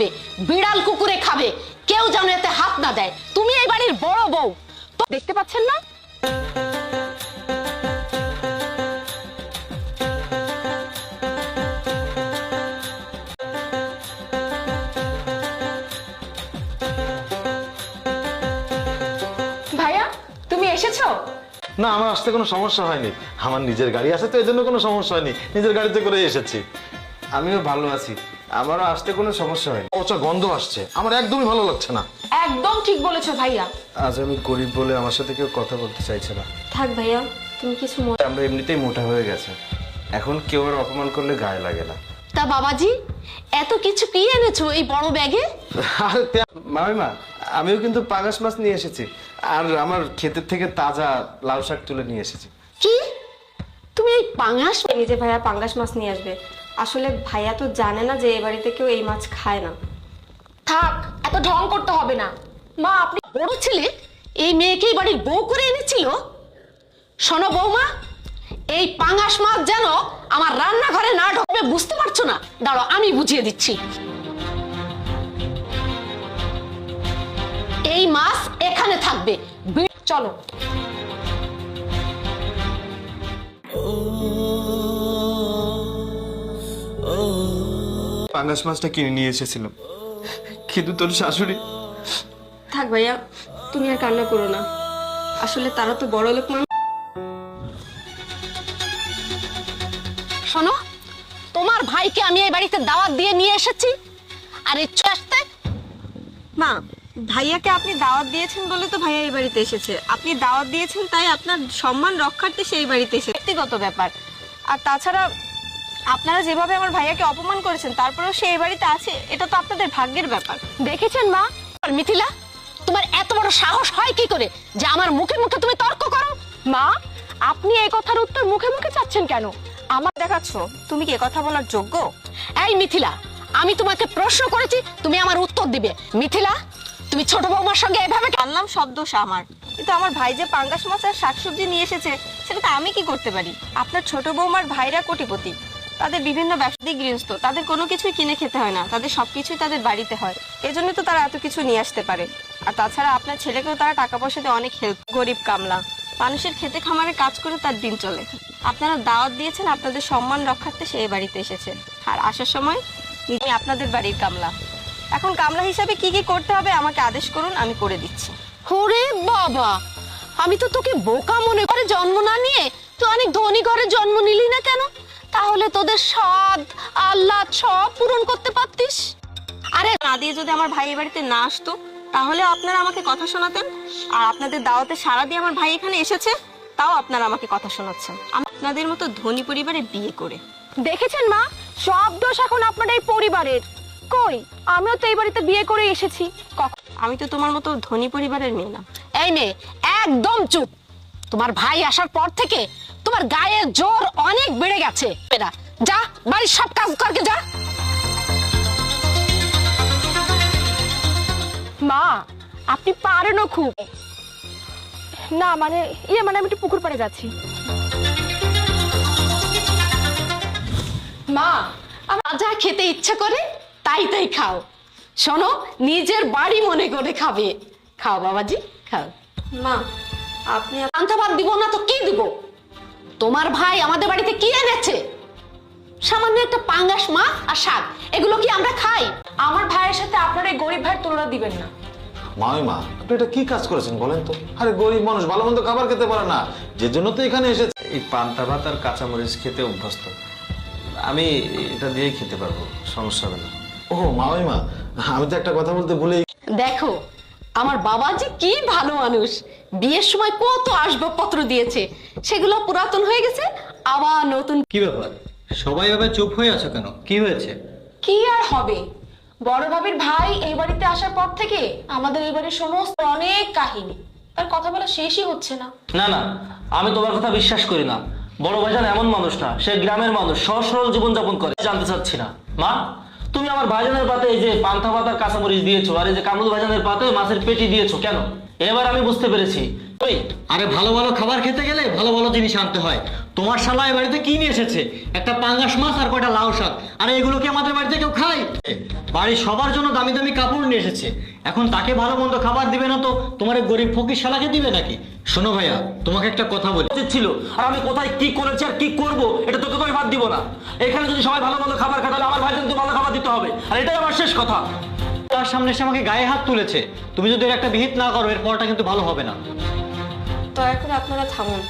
থাকবে, বিড়াল কুকুরে খাবে, কেউ যেন এতে হাত না দেয়। তুমি এই বাড়ির বড় বউ, তো দেখতে পাচ্ছেন না? ভাইয়া, তুমি এসেছো? না, আমার আসতে কোনো সমস্যা হয়নি। আমার নিজের গাড়ি আছে তো, এই জন্য কোনো সমস্যা হয়নি। নিজের গাড়িতে করে এসেছি। আমিও ভালো আছি, আমারও আসতে কোনো সমস্যা হয়নি। পচা গন্ধ আসছে, আমার একদমই ভালো লাগছে না। একদম ঠিক বলেছো ভাইয়া। আজ আমি গরিব বলে আমার সাথে কেউ কথা বলতে চাইছে না। থাক ভাইয়া, তুমি কিছু আমরা এমনিতেই মোটা হয়ে গেছে, এখন কেউ আর অপমান করলে গায়ে লাগে না। তা বাবাজি, এত কিছু কি এনেছো এই বড় ব্যাগে? মামিমা, আমিও কিন্তু পাঙাশ মাছ নিয়ে এসেছি, আর আমার ক্ষেতের থেকে তাজা লাউ শাক তুলে নিয়ে এসেছি। কি, তুমি এই পাঙাশ? নিজে ভাইয়া পাঙ্গাস মাছ নিয়ে আসবে। আসলে ভাইয়া তো জানে না যে এই বাড়িতে কেউ এই মাছ খায় না। থাক, এত ঢং করতে হবে না। মা, আপনি বড় ছেলে এই মেয়েকেই বাড়ির বউ করে এনেছিল? শোনো বৌমা, এই পাঙাশ মাছ যেন আমার রান্নাঘরে না ঢোকে, বুঝতে পারছো না? দাঁড়াও, আমি বুঝিয়ে দিচ্ছি। এই মাছ এখানে থাকবে। চলো। পাঙ্গাস মাছটা কিনে নিয়ে এসেছিলাম, কিন্তু তোর শাশুড়ি। থাক ভাইয়া, তুমি আর কান্না করো না। আসলে তারা তো বড় লোক মানুষ। শোনো, তোমার ভাইকে আমি এই বাড়িতে দাওয়াত দিয়ে নিয়ে এসেছি, আর ইচ্ছে আসতে। মা, ভাইয়াকে আপনি দাওয়াত দিয়েছেন বলে তো ভাইয়া এই বাড়িতে এসেছে। আপনি দাওয়াত দিয়েছেন তাই আপনার সম্মান রক্ষার্থে সেই বাড়িতে এসেছে, ব্যক্তিগত ব্যাপার। আর তাছাড়া আপনারা যেভাবে আমার ভাইয়াকে অপমান করেছেন, তারপরেও সে এই বাড়িতে আছে, এটা তো আপনাদের ভাগ্যের ব্যাপার। দেখেছেন মা? মিথিলা, তোমার এত বড় সাহস হয় কি করে যে আমার মুখে মুখে তুমি তর্ক করো? মা, আপনি এই কথার উত্তর মুখে মুখে চাচ্ছেন কেন? আমার দেখাচ্ছ তুমি কি কথা বলার যোগ্য? এই মিথিলা, আমি তোমাকে প্রশ্ন করেছি, তুমি আমার উত্তর দিবে। মিথিলা, তুমি ছোট বৌমার সঙ্গে এভাবে জানলাম সব দোষ আমার, কিন্তু আমার ভাই যে পাঙ্গাস মাছ আর শাকসবজি নিয়ে এসেছে, সেটা তো আমি কি করতে পারি? আপনার ছোট বৌমার ভাইরা কোটিপতি, তাদের বিভিন্ন ব্যবসায়িক গৃহস্থ, তাদের কোনো কিছুই কিনে খেতে হয় না, তাদের সবকিছুই তাদের বাড়িতে হয়। এজন্য তো তারা এত কিছু নিয়ে আসতে পারে। আর তাছাড়া আপনার ছেলেকেও তারা টাকা পয়সা দিয়ে অনেক হেল্প। গরিব কামলা, মানুষের খেতে খামারে কাজ করে তার দিন চলে। আপনারা দাওয়াত দিয়েছেন, আপনাদের সম্মান রক্ষার্থে সে এই বাড়িতে এসেছে, আর আসার সময় আমি আপনাদের বাড়ির কামলা। এখন কামলা হিসাবে কি কি করতে হবে আমাকে আদেশ করুন, আমি করে দিচ্ছি। ওরে বাবা, আমি তো তোকে বোকা মনে করে জন্ম না নিয়ে তুই অনেক ধনী ঘরে জন্ম নিলি না কেন? তাহলে তোদের স্বাদ আহ্লাদ সব পূরণ করতে পারতিস। আরে না দিয়ে যদি আমার ভাই এই বাড়িতে না আসতো, তাহলে আপনারা আমাকে কথা শোনাতেন। আর আপনাদের দাওয়াতে সাড়া দিয়ে আমার ভাই এখানে এসেছে, তাও আপনারা আমাকে কথা শোনাচ্ছেন আপনাদের মতো ধনী পরিবারে বিয়ে করে। দেখেছেন মা, সব দোষ এখন আপনার এই পরিবারের। কই, আমিও তো এই বাড়িতে বিয়ে করে এসেছি। আমি তো তোমার মতো ধনী পরিবারের মেয়ে না। এই মেয়ে, একদম চুপ। তোমার ভাই আসার পর থেকে তোমার গায়ের জোর অনেক বেড়ে গেছে। যা, বাড়ির সব কাজ করকে যা। মা, আপনি পারেনও খুব। না মানে আমি একটু পুকুর পাড়ে যাচ্ছি। মা, আমার যা খেতে ইচ্ছে করে তাই তাই খাও। শোনো, নিজের বাড়ি মনে করে খাবে। খাও বাবাজি, খাও। মা, আপনি পান্তা ভাত দিব না তো কি দিব? তোমার ভাই আমাদের বাড়িতে কি এনেছে? সামান্য একটা পাঙ্গাস মাছ আর শাক, এগুলো কি আমরা খাই? আমার ভাইয়ের সাথে আপনার এই গরিব ভাইয়ের তুলনা দিবেন না। মামিমা, আপনি এটা কি কাজ করেছেন বলেন তো? আরে গরিব মানুষ ভালো মন্দ খাবার খেতে পারে না, যে জন্য তো এখানে এসেছে। এই পান্তা ভাত আর কাঁচামরিচ খেতে অভ্যস্ত, আমি এটা দিয়ে খেতে পারবো, সমস্যা হবে না। ও মামিমা, আমি তো একটা কথা বলতে ভুলেই। দেখো, আমার বাবাজি কি ভালো মানুষ। বিয়ের সময় কত আসবাবপত্র দিয়েছে, সেগুলো পুরাতন হয়ে গেছে, আবার নতুন। কি ব্যাপার, সবাই এভাবে চুপ হয়ে আছো কেন? কি হয়েছে? কি আর হবে, বড় ভাবির ভাই এই বাড়িতে আসার পর থেকে আমাদের এই বাড়ির সমস্ত অনেক কাহিনী, তার কথা বলা শেষই হচ্ছে না। না না, আমি তোমার কথা বিশ্বাস করি না। বড় ভাইজান এমন মানুষ না, সে গ্রামের মানুষ, সহজ সরল জীবনযাপন করে। জানতে চাচ্ছি না মা, তুমি আমার ভাইজানের পাতে এই যে পান্তা ভাত আর কাঁচামরিচ দিয়েছো, আর এই যে কামরুল ভাইজানের পাতে মাছের পেটি দিয়েছো কেন? এবার আমি বুঝতে পেরেছি। ওই আরে ভালো ভালো খাবার খেতে গেলে ভালো ভালো জিনিস আনতে হয়। তোমার শালা এই বাড়িতে কি নিয়ে এসেছে? একটা পাঙ্গাস মাছ আর কয়টা লাউ শাক। আর এগুলো কি আমাদের বাড়িতে কেউ খায়? বাড়ির সবার জন্য দামি দামি কাপড় নিয়ে এসেছে, এখন তাকে ভালো মন্দ খাবার দিবে না তো তোমার এই গরিব ফকির শালাকে দিবে নাকি? শোনো ভাইয়া, তোমাকে একটা কথা বলি। উচিত ছিল। আর আমি কোথায় কি করেছি আর কি করব এটা তোকে তো আমি ভাত দিব না। এখানে যদি সবাই ভালো মন্দ খাবার খায় তাহলে আমার ভাইজান তো ভালো খাবার দিতে হবে, আর এটাই আমার শেষ কথা। তার সামনে এসে আমাকে গায়ে হাত তুলেছে, তুমি যদি এর একটা বিহিত না করো এর পরটা কিন্তু ভালো হবে না। দয়া করে আপনারা থামুন,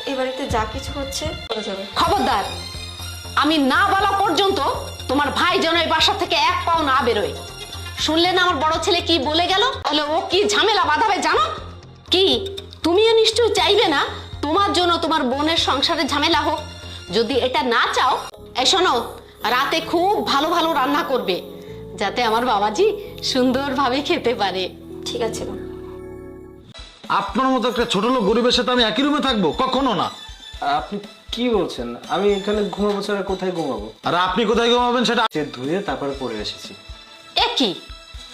এই বাড়িতে যা কিছু হচ্ছে হয়ে যাবে। খবরদার, আমি না বলা পর্যন্ত তোমার ভাই যেন এই বাসা থেকে এক পাও না বেরোয়। শুনলে না আমার বড় ছেলে কি বলে গেল? তাহলে ও কি ঝামেলা বাঁধাবে জানো? কি তুমিও নিশ্চয়ই চাইবে না তোমার জন্য তোমার বোনের সংসারে ঝামেলা হোক? যদি এটা না চাও, এই শোনো, রাতে খুব ভালো ভালো রান্না করবে যাতে আমার বাবাজি সুন্দরভাবে খেতে পারে। ঠিক আছে মা। আপনার মতো একটা ছোট লোক গরিবের সাথে আমি একই রুমে থাকবো? কখনো না। আপনি কি বলছেন? আমি এখানে ঘুমাবো ছাড়া কোথায় ঘুমাবো? আর আপনি কোথায় ঘুমাবেন সেটা যে ধুয়ে তারপরে পরে এসেছি। এ কি,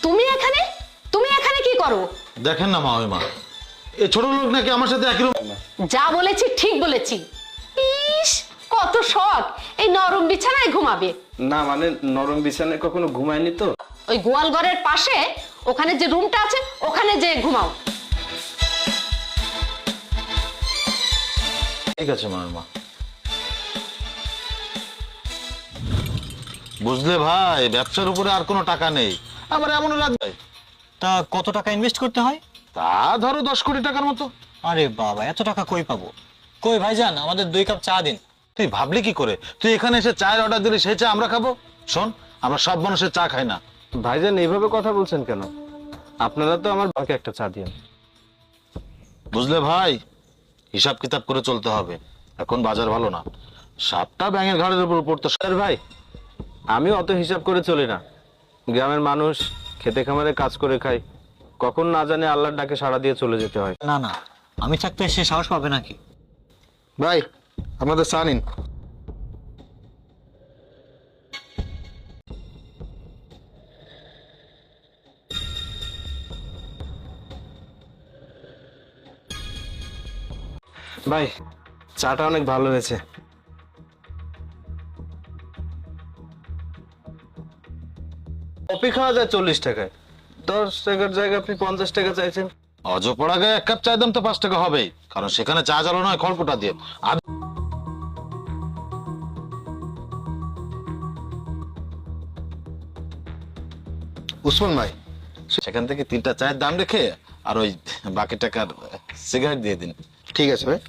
তুমি এখানে কি করো? দেখেন না মা, এই ছোট লোক নাকি আমার সাথে একই রুম? যা বলেছি ঠিক বলেছি। ইস, কত শখ এই নরম বিছানায় ঘুমাবে। না মানে নরম বিছানায় কখনো ঘুমায়নি তো। ওই গোয়াল ঘরের পাশে ওখানে যে রুমটা আছে ওখানে যে ঘুমাও। ঠিক আছে মা। বুঝলে ভাই, ব্যবসার উপরে আর কোনো টাকা নেই। আবার এমন রাত ভাই, তা কত টাকা ইনভেস্ট করতে হয়? তা ধরো 10 কোটি টাকার মতো। আরে বাবা, এত টাকা কই পাবো? কই ভাইজান, আমাদের 2 কাপ চা দিন। তুই ভাবলি কি করে? তুই এখানে এসে চায়ের অর্ডার দিলি, সেই চা আমরা খাবো? শোন, আমরা সব মানুষের চা খাই না। ভাইজান এইভাবে কথা বলছেন কেন? আপনারা তো আমার বাকে একটা চা দিন। বুঝলে ভাই, হিসাব কিতাব করে চলতে হবে, এখন বাজার ভালো না। সাপটা ব্যাঙের ঘাড়ের উপর পড়তো। স্যার ভাই, আমি অত হিসাব করে চলি না। গ্রামের মানুষ খেতে খামারে কাজ করে খায়, কখন না জানে আল্লাহর ডাকে সাড়া দিয়ে চলে যেতে হয়। না না, আমি থাকতে সে সাহস পাবে নাকি? ভাই আমাদের চা নিন। ভাই চাটা অনেক ভালো হয়েছে। কফি খাওয়া যায় 40 টাকায়, 10 টাকার জায়গায় আপনি 50 টাকা চাইছেন। অজপড়া গায়ে 1 কাপ চায়ের দাম তো 5 টাকা হবেই, কারণ সেখানে চা জ্বালো নয় খড়কুটা দিয়ে। আর উসমান ভাই, সেখান থেকে 3টা চায়ের দাম রেখে আর ওই বাকি টাকার সিগারেট দিয়ে দিন। ঠিক আছে ভাই।